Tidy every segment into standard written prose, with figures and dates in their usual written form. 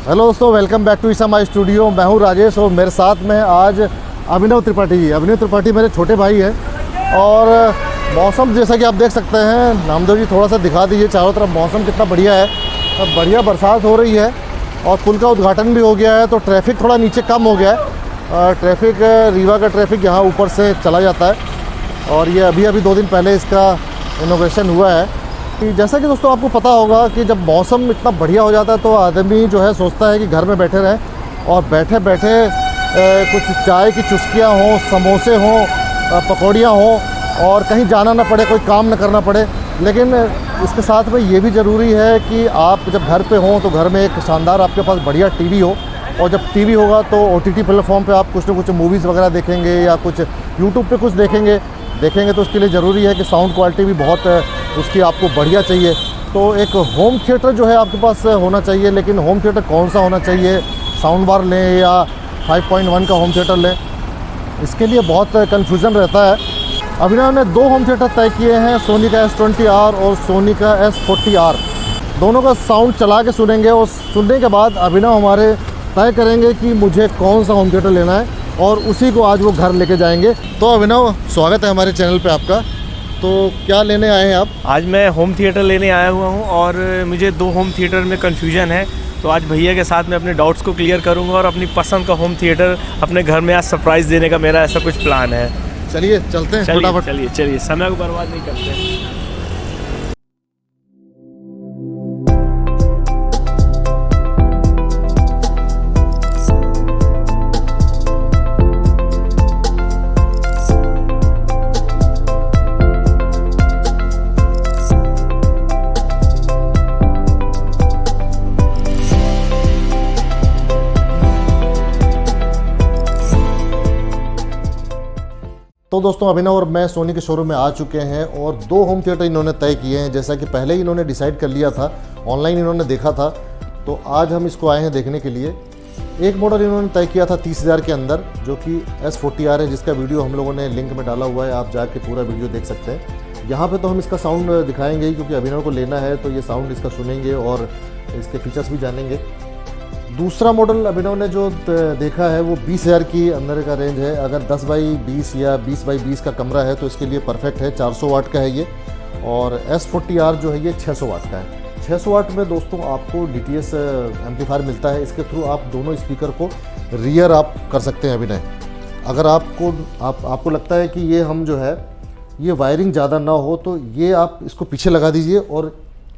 Hello दोस्तों, welcome back to ईसा my studio. मैं हूं राजेश और मेरे साथ में आज अभिनव त्रिपाठी मेरे छोटे भाई हैं। और मौसम जैसा कि आप देख सकते हैं, नामदेव जी थोड़ा सा दिखा दीजिए चारों तरफ मौसम कितना बढ़िया है। अब बढ़िया बरसात हो रही है और पुल का उद्घाटन भी हो गया है, तो ट्रैफिक थोड़ा नीचे कम हो गया है। ट्रैफिक रीवा का ट्रैफिक यहाँ ऊपर से चला जाता है और ये अभी 2 दिन पहले इसका इनॉग्रेशन हुआ है। जैसा कि दोस्तों आपको पता होगा कि जब मौसम इतना बढ़िया हो जाता है तो आदमी जो है सोचता है कि घर में बैठे रहें और बैठे बैठे कुछ चाय की चुस्कियाँ हों, समोसे हों, पकौड़ियाँ हों और कहीं जाना ना पड़े, कोई काम ना करना पड़े। लेकिन इसके साथ में ये भी ज़रूरी है कि आप जब घर पे हों तो घर में एक शानदार आपके पास बढ़िया टीवी हो, और जब टीवी होगा तो ओटीटी प्लेटफॉर्म पे आप कुछ ना कुछ मूवीज़ वगैरह देखेंगे या कुछ यूट्यूब पे कुछ देखेंगे तो उसके लिए ज़रूरी है कि साउंड क्वालिटी भी बहुत उसकी आपको बढ़िया चाहिए। तो एक होम थिएटर जो है आपके पास होना चाहिए। लेकिन होम थिएटर कौन सा होना चाहिए, साउंड बार लें या 5.1 का होम थिएटर लें, इसके लिए बहुत कन्फ्यूज़न रहता है। अभिनव ने 2 होम थिएटर तय किए हैं, सोनी का S20R और सोनी का S40R। दोनों का साउंड चला के सुनेंगे और सुनने के बाद अभिनव हमारे तय करेंगे कि मुझे कौन सा होम थिएटर लेना है और उसी को आज वो घर लेके जाएंगे। तो अभिनव, स्वागत है हमारे चैनल पे आपका। तो क्या लेने आए हैं आप? आज मैं होम थिएटर लेने आया हुआ हूँ और मुझे 2 होम थिएटर में कन्फ्यूजन है, तो आज भैया के साथ मैं अपने डाउट्स को क्लियर करूँगा और अपनी पसंद का होम थिएटर अपने घर में आज सरप्राइज़ देने का मेरा ऐसा कुछ प्लान है। चलिए चलते हैं फटाफट। चलिए समय को बर्बाद नहीं करते। तो दोस्तों, अभिनव और मैं सोनी के शोरूम में आ चुके हैं और 2 होम थिएटर इन्होंने तय किए हैं। जैसा कि पहले ही इन्होंने डिसाइड कर लिया था, ऑनलाइन इन्होंने देखा था, तो आज हम इसको आए हैं देखने के लिए। एक मॉडल इन्होंने तय किया था 30,000 के अंदर, जो कि S40R है, जिसका वीडियो हम लोगों ने लिंक में डाला हुआ है, आप जाके पूरा वीडियो देख सकते हैं। यहाँ पे तो हम इसका साउंड दिखाएंगे ही, क्योंकि अभिनव को लेना है तो ये साउंड इसका सुनेंगे और इसके फीचर्स भी जानेंगे। दूसरा मॉडल अभिनव ने जो देखा है वो 20,000 की अंदर का रेंज है। अगर 10x20 या 20x20 का कमरा है तो इसके लिए परफेक्ट है। 400 वाट का है ये, और S40R जो है ये 600 वाट का है। 600 वाट में दोस्तों आपको DTS एम्पलीफायर मिलता है। इसके थ्रू आप दोनों स्पीकर को रियर आप कर सकते हैं अभिनय। अगर आपको लगता है कि ये हम जो है ये वायरिंग ज़्यादा ना हो तो ये आप इसको पीछे लगा दीजिए और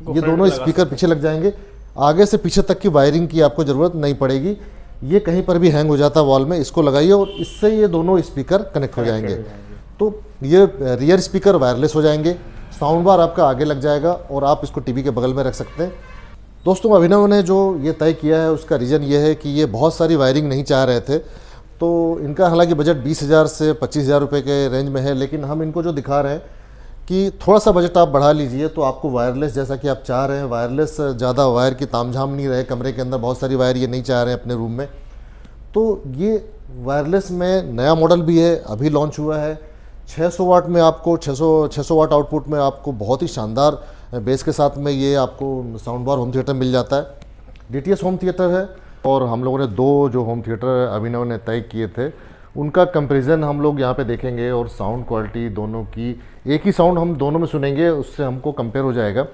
ये दोनों स्पीकर पीछे लग जाएंगे। आगे से पीछे तक की वायरिंग की आपको ज़रूरत नहीं पड़ेगी। ये कहीं पर भी हैंग हो जाता है वॉल में, इसको लगाइए और इससे ये दोनों स्पीकर कनेक्ट हो जाएंगे। तो ये रियर स्पीकर वायरलेस हो जाएंगे, साउंड बार आपका आगे लग जाएगा और आप इसको टीवी के बगल में रख सकते हैं। दोस्तों, अभिनव ने जो ये तय किया है उसका रीज़न ये है कि ये बहुत सारी वायरिंग नहीं चाह रहे थे। तो इनका हालांकि बजट 20,000 से 25,000 रुपये के रेंज में है, लेकिन हम इनको जो दिखा रहे हैं कि थोड़ा सा बजट आप बढ़ा लीजिए तो आपको वायरलेस, जैसा कि आप चाह रहे हैं, वायरलेस ज़्यादा वायर की तामझाम नहीं रहे कमरे के अंदर, बहुत सारी वायर ये नहीं चाह रहे हैं अपने रूम में, तो ये वायरलेस में नया मॉडल भी है, अभी लॉन्च हुआ है। 600 वाट में आपको 600 वाट आउटपुट में आपको बहुत ही शानदार बेस के साथ में ये आपको साउंड बार होम थिएटर मिल जाता है। DTS होम थिएटर है। और हम लोगों ने 2 जो होम थिएटर अभिनव ने तय किए थे उनका कंपैरिजन हम लोग यहाँ पे देखेंगे और साउंड क्वालिटी दोनों की, एक ही साउंड हम दोनों में सुनेंगे, उससे हमको कंपेयर हो जाएगा।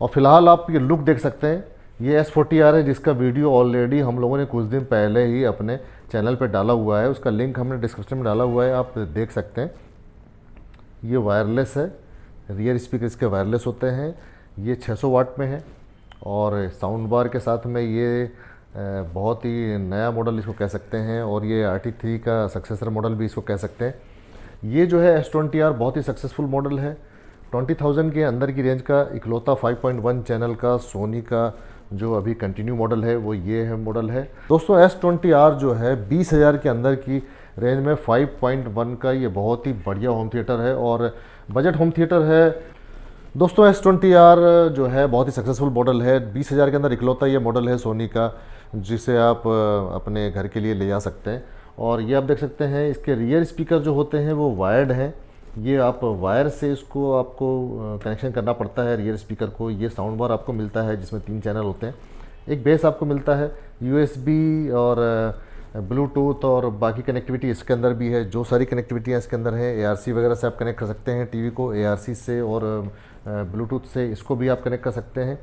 और फिलहाल आप ये लुक देख सकते हैं, ये S40R है, जिसका वीडियो ऑलरेडी हम लोगों ने कुछ दिन पहले ही अपने चैनल पे डाला हुआ है। उसका लिंक हमने डिस्क्रिप्शन में डाला हुआ है, आप देख सकते हैं। ये वायरलेस है, रियर स्पीकर इसके वायरलेस होते हैं। ये 600 वाट में है और साउंड बार के साथ में ये बहुत ही नया मॉडल इसको कह सकते हैं और ये RT3 का सक्सेसर मॉडल भी इसको कह सकते हैं। ये जो है S20R बहुत ही सक्सेसफुल मॉडल है। 20,000 के अंदर की रेंज का इकलौता 5.1 चैनल का सोनी का जो अभी कंटिन्यू मॉडल है वो ये है मॉडल है। दोस्तों, S20R जो है 20,000 के अंदर की रेंज में 5.1 का ये बहुत ही बढ़िया होम थिएटर है और बजट होम थिएटर है। दोस्तों, S20R जो है बहुत ही सक्सेसफुल मॉडल है। 20,000 के अंदर इकलौता ये मॉडल है सोनी का जिसे आप अपने घर के लिए ले जा सकते हैं। और ये आप देख सकते हैं इसके रियर स्पीकर जो होते हैं वो वायर्ड हैं। ये आप वायर से इसको आपको कनेक्शन करना पड़ता है रियर स्पीकर को। ये साउंड बार आपको मिलता है जिसमें 3 चैनल होते हैं। एक बेस आपको मिलता है, यूएसबी और ब्लूटूथ और बाकी कनेक्टिविटी इसके अंदर भी है। जो सारी कनेक्टिविटियाँ इसके अंदर है, एआरसी वगैरह से आप कनेक्ट कर सकते हैं टीवी को, एआरसी से और ब्लूटूथ से इसको भी आप कनेक्ट कर सकते हैं।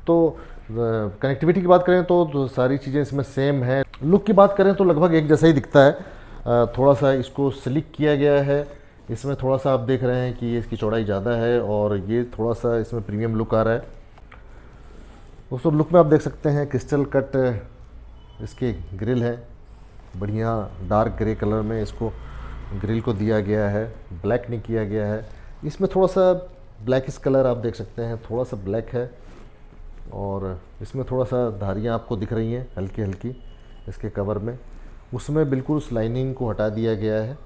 तो कनेक्टिविटी की बात करें तो सारी चीज़ें इसमें सेम है। लुक की बात करें तो लगभग एक जैसा ही दिखता है। थोड़ा सा इसको स्लिक किया गया है, इसमें थोड़ा सा आप देख रहे हैं कि ये इसकी चौड़ाई ज़्यादा है और ये थोड़ा सा इसमें प्रीमियम लुक आ रहा है। दोस्तों लुक में आप देख सकते हैं क्रिस्टल कट इसके ग्रिल है, बढ़िया डार्क ग्रे कलर में इसको ग्रिल को दिया गया है, ब्लैक नहीं किया गया है। इसमें थोड़ा सा ब्लैकिश कलर आप देख सकते हैं, थोड़ा सा ब्लैक है और इसमें थोड़ा सा धारियाँ आपको दिख रही हैं हल्की हल्की इसके कवर में। उसमें बिल्कुल उस लाइनिंग को हटा दिया गया है।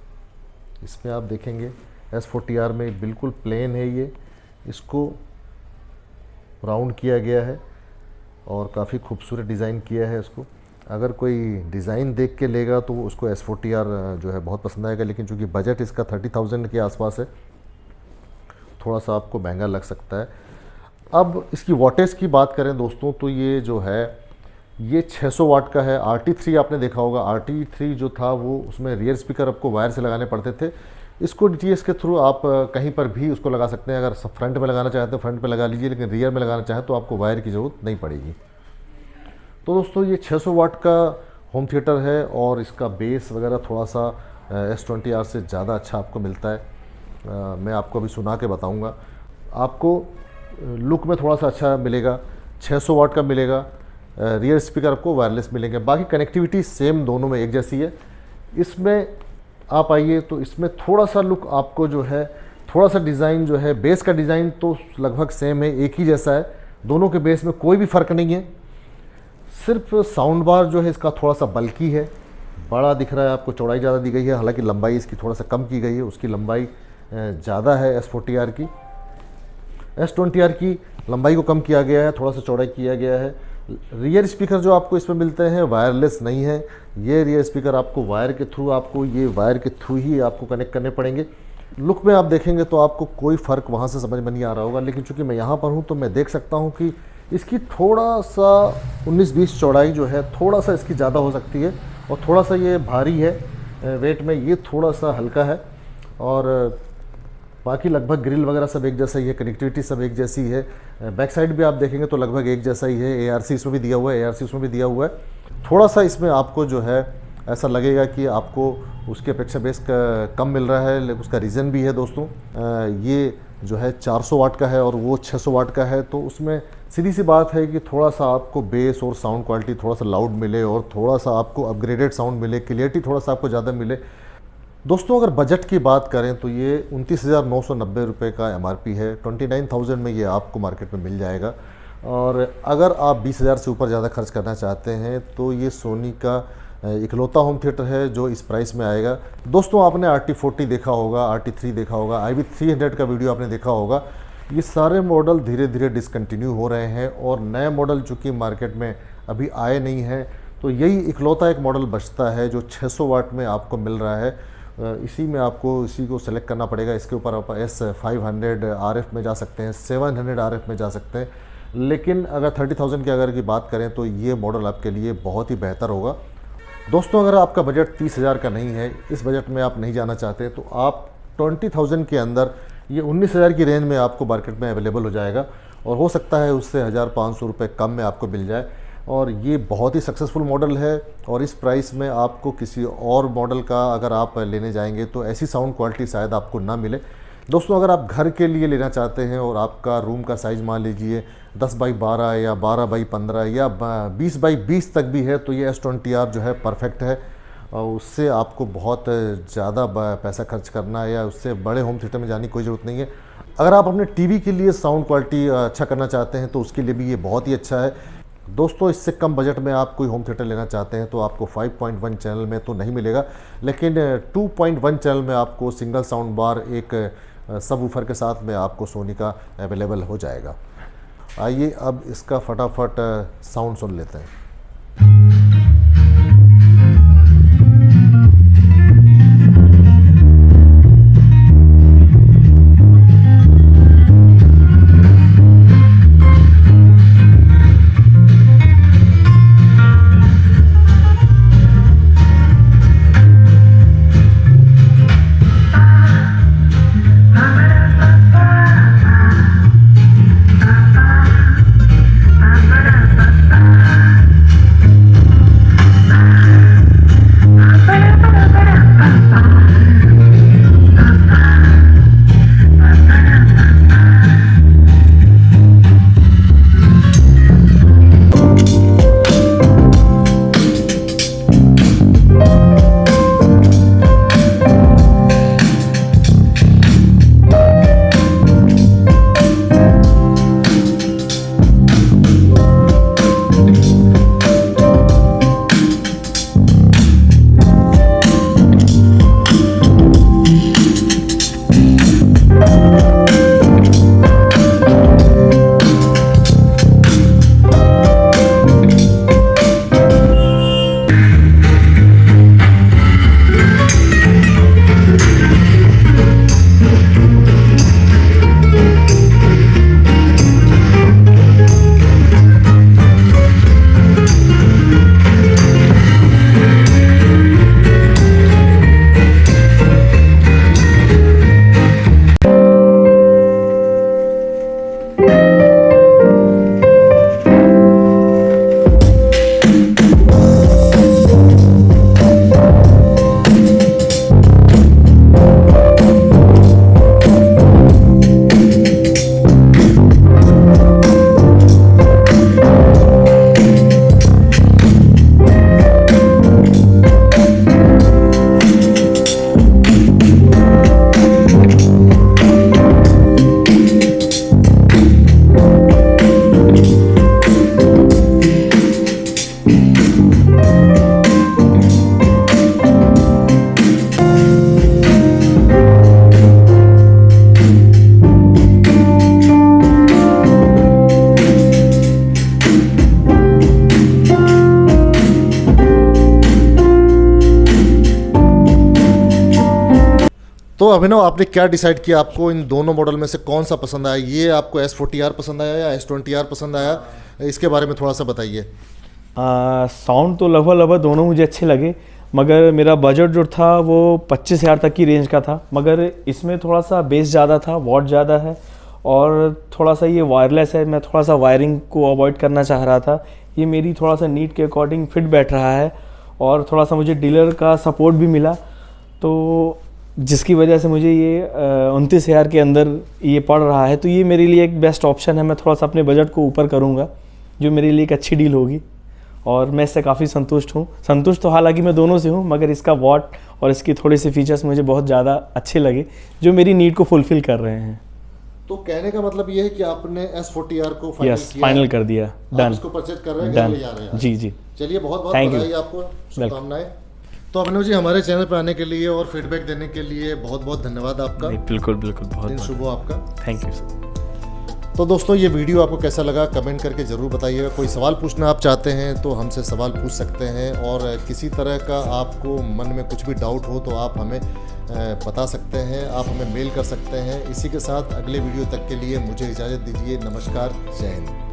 इसमें आप देखेंगे S40R में बिल्कुल प्लेन है, ये इसको राउंड किया गया है और काफ़ी खूबसूरत डिज़ाइन किया है इसको। अगर कोई डिज़ाइन देख के लेगा तो उसको S40R जो है बहुत पसंद आएगा, लेकिन चूंकि बजट इसका 30,000 के आसपास है, थोड़ा सा आपको महंगा लग सकता है। अब इसकी वाटेज की बात करें दोस्तों तो ये जो है ये 600 वाट का है। RT3 आपने देखा होगा, RT3 जो था वो उसमें रियर स्पीकर आपको वायर से लगाने पड़ते थे। इसको DTS के थ्रू आप कहीं पर भी उसको लगा सकते हैं। अगर फ्रंट में लगाना चाहते हैं फ्रंट में लगा लीजिए, लेकिन रियर में लगाना चाहें तो आपको वायर की ज़रूरत नहीं पड़ेगी। तो दोस्तों ये 600 वाट का होम थिएटर है और इसका बेस वगैरह थोड़ा सा S20R से ज़्यादा अच्छा आपको मिलता है। मैं आपको अभी सुना के बताऊँगा। आपको लुक में थोड़ा सा अच्छा मिलेगा, 600 वाट का मिलेगा, रियर स्पीकर आपको वायरलेस मिलेंगे, बाकी कनेक्टिविटी सेम दोनों में एक जैसी है। इसमें आप आइए तो इसमें थोड़ा सा लुक आपको जो है, थोड़ा सा डिज़ाइन जो है, बेस का डिज़ाइन तो लगभग सेम है, एक ही जैसा है। दोनों के बेस में कोई भी फ़र्क नहीं है। सिर्फ साउंड बार जो है इसका थोड़ा सा बल्कि है, बड़ा दिख रहा है आपको, चौड़ाई ज़्यादा दी गई है, हालांकि लंबाई इसकी थोड़ा सा कम की गई है। उसकी लंबाई ज़्यादा है S40R की, S20R की लंबाई को कम किया गया है, थोड़ा सा चौड़ाई किया गया है। रियर स्पीकर जो आपको इसमें मिलते हैं वायरलेस नहीं है। ये रियर स्पीकर आपको वायर के थ्रू, आपको ये वायर के थ्रू ही आपको कनेक्ट करने पड़ेंगे। लुक में आप देखेंगे तो आपको कोई फ़र्क वहाँ से समझ में नहीं आ रहा होगा, लेकिन चूंकि मैं यहाँ पर हूँ तो मैं देख सकता हूँ कि इसकी थोड़ा सा 19-20 चौड़ाई जो है थोड़ा सा इसकी ज़्यादा हो सकती है और थोड़ा सा ये भारी है वेट में, ये थोड़ा सा हल्का है। और बाकी लगभग ग्रिल वगैरह सब एक जैसा ही है, कनेक्टिविटी सब एक जैसी है। बैक साइड भी आप देखेंगे तो लगभग एक जैसा ही है। ARC इसमें भी दिया हुआ है, ARC उसमें भी दिया हुआ है। थोड़ा सा इसमें आपको जो है ऐसा लगेगा कि आपको उसके अपेक्षा बेस कम मिल रहा है, लेकिन उसका रीज़न भी है दोस्तों। ये जो है 400 वाट का है और वो 600 वाट का है, तो उसमें सीधी सी बात है कि थोड़ा सा आपको बेस और साउंड क्वालिटी थोड़ा सा लाउड मिले और थोड़ा सा आपको अपग्रेडेड साउंड मिले, क्लियरिटी थोड़ा सा आपको ज़्यादा मिले। दोस्तों अगर बजट की बात करें तो ये 29,990 रुपये का MRP है। 29,000 में ये आपको मार्केट में मिल जाएगा। और अगर आप 20,000 से ऊपर ज़्यादा खर्च करना चाहते हैं तो ये सोनी का इकलौता होम थिएटर है जो इस प्राइस में आएगा। दोस्तों आपने RT40 देखा होगा, RT3 देखा होगा, IB300 का वीडियो आपने देखा होगा। ये सारे मॉडल धीरे धीरे डिसकंटिन्यू हो रहे हैं और नए मॉडल चूँकि मार्केट में अभी आए नहीं हैं, तो यही इकलौता एक मॉडल बचता है जो 600 वाट में आपको मिल रहा है। इसी में आपको इसी को सेलेक्ट करना पड़ेगा। इसके ऊपर आप S500 RF में जा सकते हैं, 700 RF में जा सकते हैं, लेकिन अगर 30,000 की अगर की बात करें तो ये मॉडल आपके लिए बहुत ही बेहतर होगा। दोस्तों अगर आपका बजट 30,000 का नहीं है, इस बजट में आप नहीं जाना चाहते, तो आप 20,000 के अंदर ये 19,000 की रेंज में आपको मार्केट में अवेलेबल हो जाएगा और हो सकता है उससे 1,500 रुपये कम में आपको मिल जाए। और ये बहुत ही सक्सेसफुल मॉडल है और इस प्राइस में आपको किसी और मॉडल का अगर आप लेने जाएंगे तो ऐसी साउंड क्वालिटी शायद आपको ना मिले। दोस्तों अगर आप घर के लिए लेना चाहते हैं और आपका रूम का साइज़ मान लीजिए 10x12 या 12x15 या 20x20 तक भी है, तो ये S20R जो है परफेक्ट है। और उससे आपको बहुत ज़्यादा पैसा खर्च करना या उससे बड़े होम थिएटर में जाने की कोई ज़रूरत नहीं है। अगर आप अपने टीवी के लिए साउंड क्वालिटी अच्छा करना चाहते हैं तो उसके लिए भी ये बहुत ही अच्छा है। दोस्तों इससे कम बजट में आप कोई होम थिएटर लेना चाहते हैं तो आपको 5.1 चैनल में तो नहीं मिलेगा, लेकिन 2.1 चैनल में आपको सिंगल साउंड बार एक सब वूफर के साथ में आपको सोनी का अवेलेबल हो जाएगा। आइए अब इसका फटाफट साउंड सुन लेते हैं। तो अभिनव, आपने क्या डिसाइड किया, आपको इन दोनों मॉडल में से कौन सा पसंद आया? ये आपको S40R पसंद आया या S20R पसंद आया? इसके बारे में थोड़ा सा बताइए। साउंड तो लगभग दोनों मुझे अच्छे लगे, मगर मेरा बजट जो था वो 25,000 तक की रेंज का था। मगर इसमें थोड़ा सा बेस ज़्यादा था, वॉट ज़्यादा है, और थोड़ा सा ये वायरलेस है। मैं थोड़ा सा वायरिंग को अवॉइड करना चाह रहा था। ये मेरी थोड़ा सा नीड के अकॉर्डिंग फिट बैठ रहा है, और थोड़ा सा मुझे डीलर का सपोर्ट भी मिला, तो जिसकी वजह से मुझे ये 29,000 के अंदर ये पड़ रहा है। तो ये मेरे लिए एक बेस्ट ऑप्शन है। मैं थोड़ा सा अपने बजट को ऊपर करूँगा, जो मेरे लिए एक अच्छी डील होगी, और मैं इससे काफ़ी संतुष्ट हूँ। संतुष्ट तो हालांकि मैं दोनों से हूँ, मगर इसका वॉट और इसकी थोड़ी सी फीचर्स मुझे बहुत ज़्यादा अच्छे लगे, जो मेरी नीड को फुलफ़िल कर रहे हैं। तो कहने का मतलब ये है कि आपने S40R को फाइनल किया, फाइनल कर दिया, डन, इसको परचेज कर रहे हैं, घर ले जा रहे हैं। जी जी, चलिए, बहुत बहुत Thank you. बधाई आपको, शुभकामनाएं। तो अभिनव जी, हमारे चैनल पर आने के लिए और फीडबैक देने के लिए बहुत बहुत धन्यवाद आपका। बिल्कुल बिल्कुल, बहुत दिन शुभ हो आपका। Thank you sir. तो दोस्तों, ये वीडियो आपको कैसा लगा कमेंट करके ज़रूर बताइएगा। कोई सवाल पूछना आप चाहते हैं तो हमसे सवाल पूछ सकते हैं, और किसी तरह का आपको मन में कुछ भी डाउट हो तो आप हमें बता सकते हैं, आप हमें मेल कर सकते हैं। इसी के साथ अगले वीडियो तक के लिए मुझे इजाज़त दीजिए। नमस्कार, जय हिंद।